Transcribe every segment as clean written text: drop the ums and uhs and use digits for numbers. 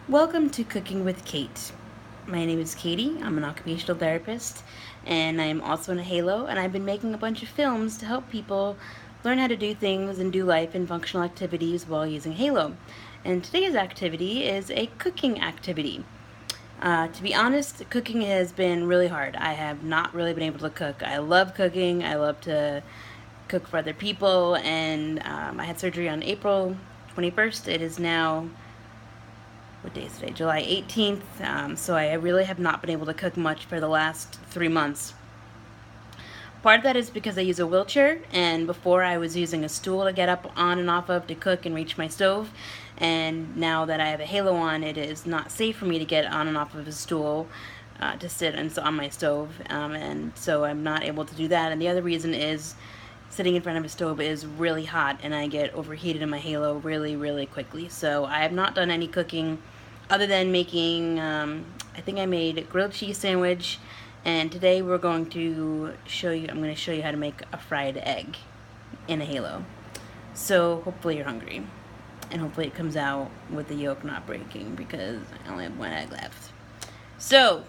Welcome to Cooking with Kate. My name is Katie. I'm an occupational therapist, and I'm also in a Halo, and I've been making a bunch of films to help people learn how to do things and do life and functional activities while using Halo. And today's activity is a cooking activity. To be honest, cooking has been really hard. I have not really been able to cook. I love cooking. I love to cook for other people, and I had surgery on April 21st. It is now, what day is today? July 18th. So I really have not been able to cook much for the last 3 months. Part of that is because I use a wheelchair, and before I was using a stool to get up on and off of to cook and reach my stove. And now that I have a Halo on, it is not safe for me to get on and off of a stool to sit on my stove, and so I'm not able to do that. And the other reason is sitting in front of a stove is really hot, and I get overheated in my Halo really, really quickly. So I have not done any cooking other than making, I think I made a grilled cheese sandwich, and today I'm going to show you how to make a fried egg in a Halo. So hopefully you're hungry, and hopefully it comes out with the yolk not breaking because I only have one egg left. So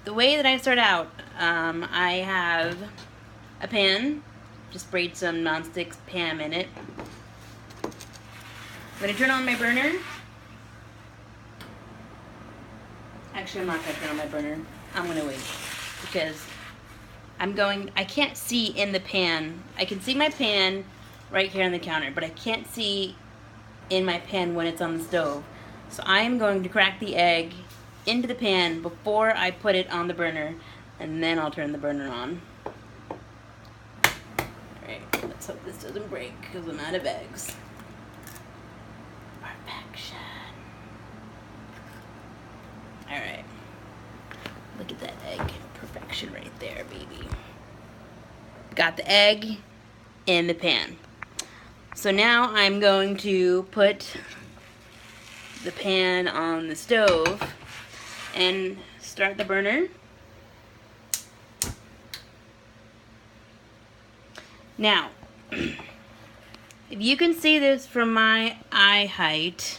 the way that I start out, I have a pan, just sprayed some nonstick Pam in it. I'm going to turn on my burner. Actually, I'm not going to turn on my burner. I'm going to wait because I can't see in the pan. I can see my pan right here on the counter, but I can't see in my pan when it's on the stove. So I am going to crack the egg into the pan before I put it on the burner, and then I'll turn the burner on. Alright, let's hope this doesn't break because I'm out of eggs. Perfection. Alright. Look at that egg. Perfection right there, baby. Got the egg in the pan. So now I'm going to put the pan on the stove and start the burner. Now, if you can see this from my eye height,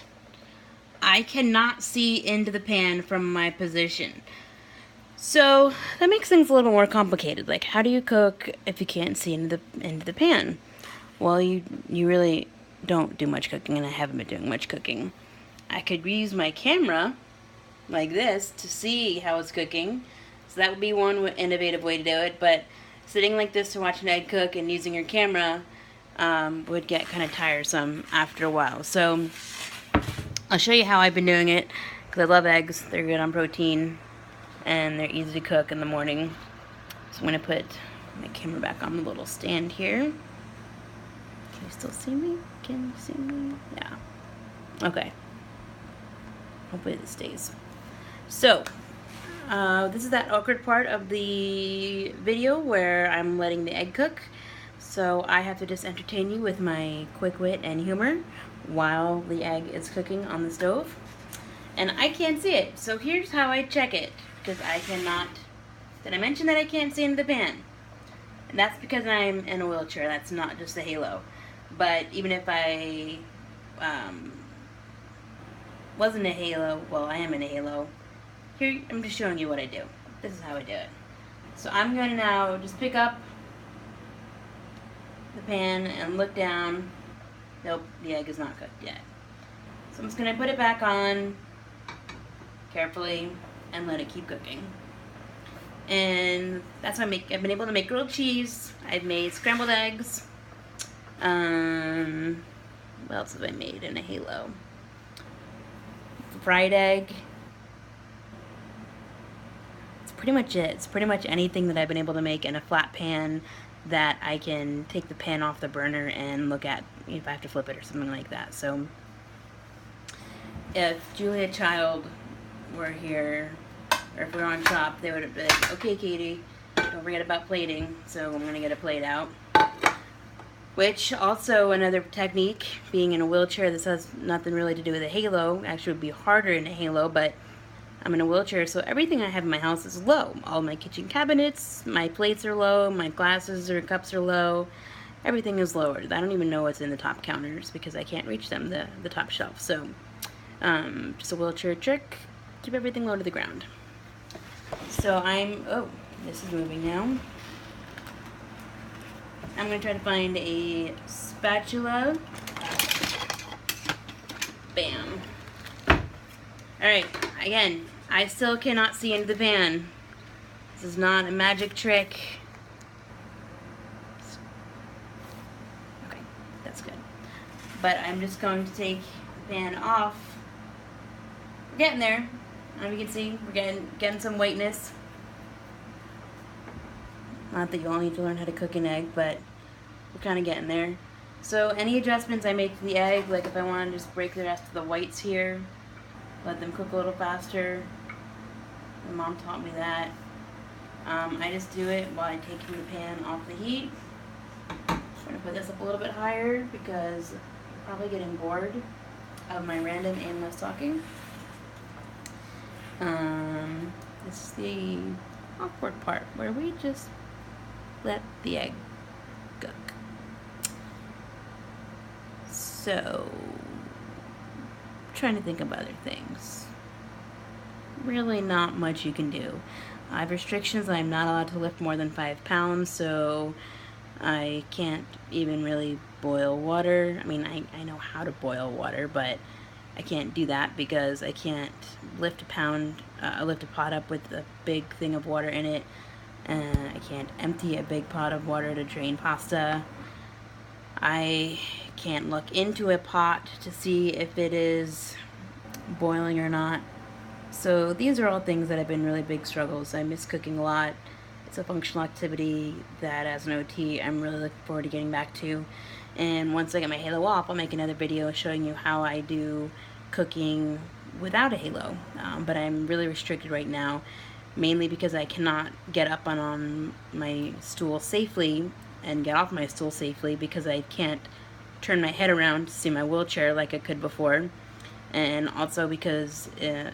I cannot see into the pan from my position. So that makes things a little more complicated. Like, how do you cook if you can't see into the pan? Well, you really don't do much cooking, and I haven't been doing much cooking. I could use my camera like this to see how it's cooking. So that would be one innovative way to do it, but sitting like this to watch an egg cook and using your camera would get kind of tiresome after a while. So I'll show you how I've been doing it, because I love eggs. They're good on protein, and they're easy to cook in the morning. So I'm going to put my camera back on the little stand here. Can you still see me? Can you see me? Yeah. Okay. Hopefully this stays. So, this is that awkward part of the video where I'm letting the egg cook. So I have to just entertain you with my quick wit and humor while the egg is cooking on the stove. And I can't see it, so here's how I check it, because I cannot. Did I mention that I can't see into the pan? And that's because I'm in a wheelchair. That's not just a Halo. But even if I wasn't a Halo, well, I am in a Halo. Here, I'm just showing you what I do. This is how I do it. So I'm going to now just pick up the pan and look down. Nope, the egg is not cooked yet. So I'm just going to put it back on carefully and let it keep cooking. And that's how I've been able to make grilled cheese. I've made scrambled eggs. What else have I made in a Halo? Fried egg. It's pretty much it. It's pretty much anything that I've been able to make in a flat pan that I can take the pan off the burner and look at if I have to flip it or something like that. So if Julia Child were here, or if we were on shop, they would have been like, okay, Katie, don't forget about plating. So I'm going to get a plate out. Which also another technique, being in a wheelchair, this has nothing really to do with a Halo. Actually, it would be harder in a Halo, but I'm in a wheelchair, so everything I have in my house is low. All my kitchen cabinets, my plates are low, my glasses or cups are low. Everything is lowered. I don't even know what's in the top counters because I can't reach them, the top shelf. So Just a wheelchair trick. Keep everything low to the ground. So oh, this is moving now. I'm going to try to find a spatula. Bam. Alright, again, I still cannot see into the pan. This is not a magic trick. Okay, that's good. But I'm just going to take the pan off. We're getting there. I don't know if you can see, we're getting some whiteness. Not that you all need to learn how to cook an egg, but we're kind of getting there. So any adjustments I make to the egg, like if I want to just break the rest of the whites here, let them cook a little faster. My mom taught me that. I just do it while I'm taking the pan off the heat. I'm going to put this up a little bit higher because I'm probably getting bored of my random aimless talking. This is the awkward part where we just let the egg cook. So, trying to think of other things. Really not much you can do. I have restrictions. I'm not allowed to lift more than 5 pounds, so I can't even really boil water. I mean, I know how to boil water, but I can't do that because I can't lift a pot up with a big thing of water in it. I can't empty a big pot of water to drain pasta. I can't look into a pot to see if it is boiling or not. So these are all things that have been really big struggles. I miss cooking a lot. It's a functional activity that as an OT I'm really looking forward to getting back to. And once I get my halo off, I'll make another video showing you how I do cooking without a halo. But I'm really restricted right now, mainly because I cannot get up on my stool safely and get off my stool safely because I can't turn my head around to see my wheelchair like I could before. And also because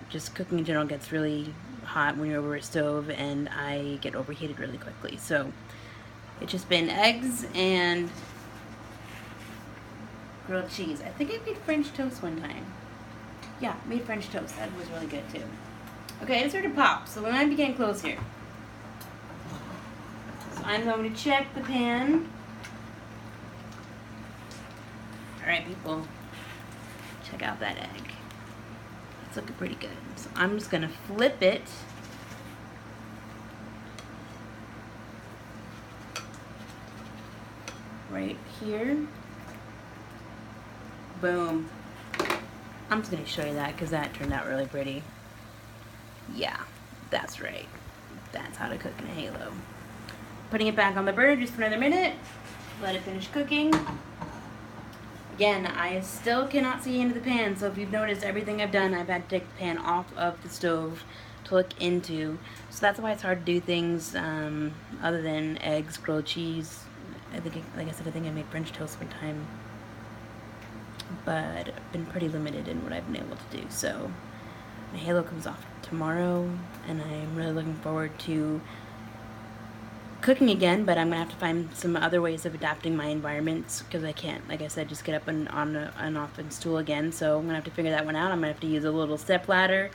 just cooking in general gets really hot when you're over a stove, and I get overheated really quickly. So it's just been eggs and grilled cheese. I think I made French toast one time. Yeah, made French toast. That was really good too. Okay, I just heard a pop, so we might be getting close here. So I'm going to check the pan. Alright, people. Check out that egg. It's looking pretty good. So I'm just going to flip it. Right here. Boom. I'm just going to show you that because that turned out really pretty. Yeah, that's right. That's how to cook in a halo. Putting it back on the burner just for another minute. Let it finish cooking. Again, I still cannot see into the pan, so if you've noticed everything I've done, I've had to take the pan off of the stove to look into. So that's why it's hard to do things other than eggs, grilled cheese. I think, like I said, I think I made French toast one time. But I've been pretty limited in what I've been able to do. So my halo comes off tomorrow, and I'm really looking forward to cooking again, but I'm going to have to find some other ways of adapting my environments because I can't, like I said, just get up and on and off a stool again. So I'm going to have to figure that one out. I'm going to have to use a little step ladder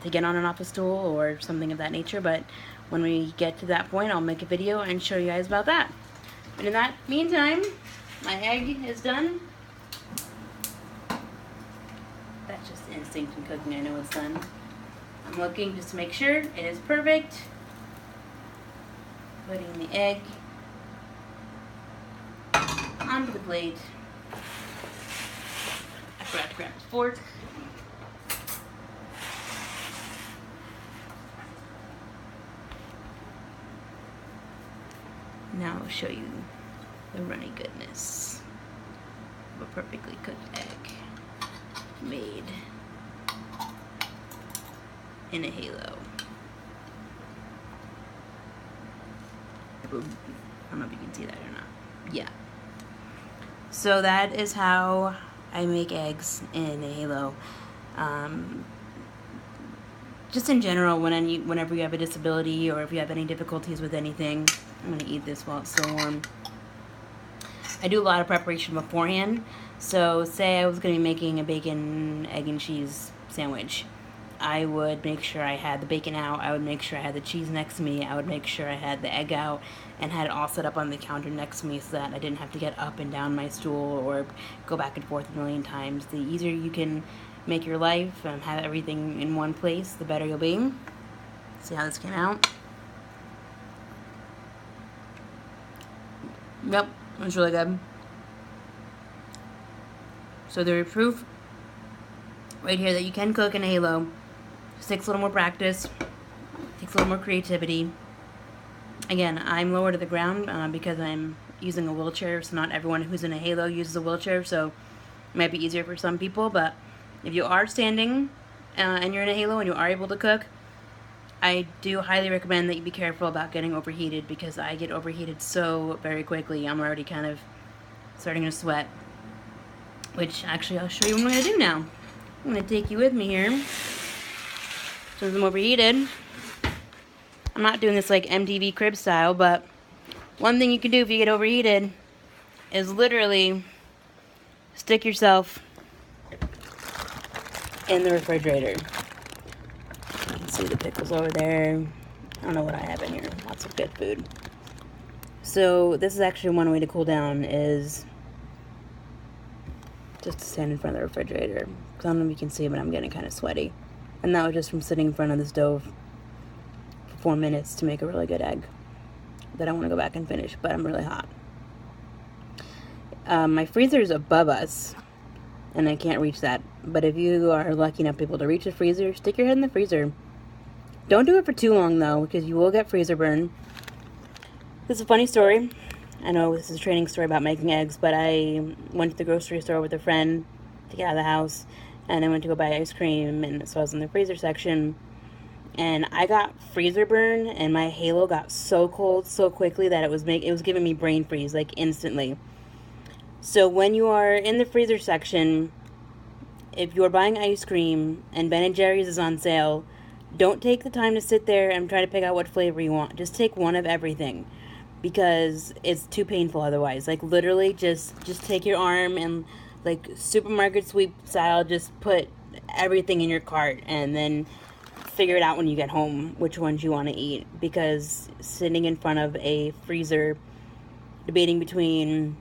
to get on and off a stool or something of that nature. But when we get to that point, I'll make a video and show you guys about that. But in that meantime, my egg is done. That's just instinct in cooking. I know it's done. I'm looking just to make sure it is perfect. Putting the egg onto the plate. I forgot to grab the fork. Now I'll show you the runny goodness of a perfectly cooked egg made in a halo. I don't know if you can see that or not. Yeah. So that is how I make eggs in a halo. Just in general, whenever you have a disability or if you have any difficulties with anything, I'm going to eat this while it's still warm. I do a lot of preparation beforehand. So say I was going to be making a bacon, egg, and cheese sandwich. I would make sure I had the bacon out. I would make sure I had the cheese next to me. I would make sure I had the egg out and had it all set up on the counter next to me so that I didn't have to get up and down my stool or go back and forth a million times. The easier you can make your life and have everything in one place, the better you'll be. See how this came out? Yep, it's really good. So there's proof right here that you can cook in Halo. Just takes a little more practice, takes a little more creativity. Again, I'm lower to the ground because I'm using a wheelchair, so not everyone who's in a Halo uses a wheelchair, so it might be easier for some people, but if you are standing and you're in a Halo and you are able to cook, I do highly recommend that you be careful about getting overheated, because I get overheated so very quickly. I'm already kind of starting to sweat, which actually I'll show you what I'm going to do now. I'm going to take you with me here. Since I'm overheated, I'm not doing this like MTV Crib style, but one thing you can do if you get overheated is literally stick yourself in the refrigerator. You can see the pickles over there. I don't know what I have in here. Lots of good food. So this is actually one way to cool down, is just to stand in front of the refrigerator. Because I don't know if you can see, but I'm getting kind of sweaty. And that was just from sitting in front of the stove for 4 minutes to make a really good egg that I want to go back and finish, but I'm really hot. My freezer is above us, and I can't reach that. But if you are lucky enough to be able to reach the freezer, stick your head in the freezer. Don't do it for too long, though, because you will get freezer burn. This is a funny story. I know this is a training story about making eggs, but I went to the grocery store with a friend to get out of the house, and I went to go buy ice cream, and so I was in the freezer section, and I got freezer burn, and my Halo got so cold so quickly that it was giving me brain freeze, like, instantly. So when you are in the freezer section, if you're buying ice cream and Ben & Jerry's is on sale, don't take the time to sit there and try to pick out what flavor you want. Just take one of everything, because it's too painful otherwise. Like, literally just take your arm and, like, supermarket sweep style, just put everything in your cart and then figure it out when you get home which ones you want to eat. Because sitting in front of a freezer debating between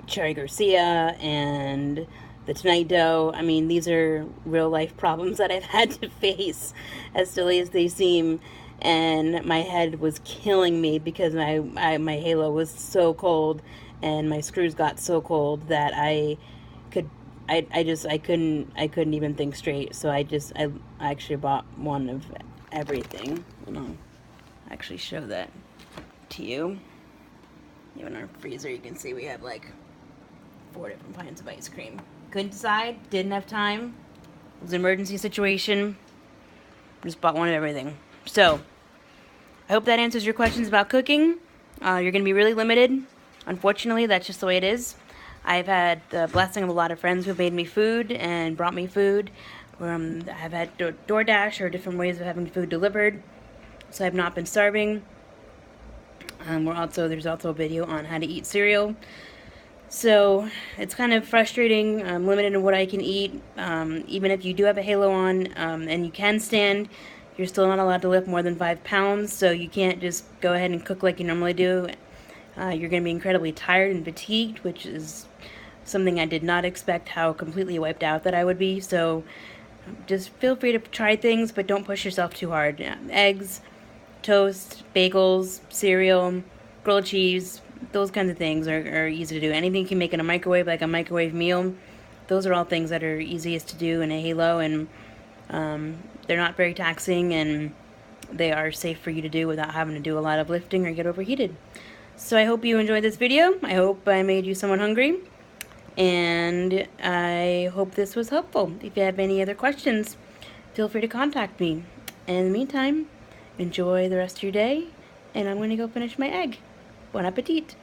Cherry Garcia and the Tonight Dough, I mean, these are real life problems that I've had to face, as silly as they seem. And my head was killing me because my Halo was so cold and my screws got so cold that I couldn't even think straight. So I actually bought one of everything. I'll actually show that to you. Even our freezer, you can see we have like 4 different kinds of ice cream. Couldn't decide, didn't have time. It was an emergency situation. Just bought one of everything. So, I hope that answers your questions about cooking. You're going to be really limited. Unfortunately, that's just the way it is. I've had the blessing of a lot of friends who've made me food and brought me food. I've had DoorDash or different ways of having food delivered, so I've not been starving. There's also a video on how to eat cereal. So it's kind of frustrating. I'm limited in what I can eat. Even if you do have a Halo on and you can stand, you're still not allowed to lift more than 5 pounds, so you can't just go ahead and cook like you normally do. You're going to be incredibly tired and fatigued, which is something I did not expect how completely wiped out that I would be. So just feel free to try things, but don't push yourself too hard. Eggs, toast, bagels, cereal, grilled cheese, those kinds of things are easy to do. Anything you can make in a microwave, like a microwave meal, those are all things that are easiest to do in a Halo, and they're not very taxing, and they are safe for you to do without having to do a lot of lifting or get overheated. So I hope you enjoyed this video. I hope I made you somewhat hungry, and I hope this was helpful. If you have any other questions, feel free to contact me. And in the meantime, enjoy the rest of your day, and I'm going to go finish my egg. Bon appetit!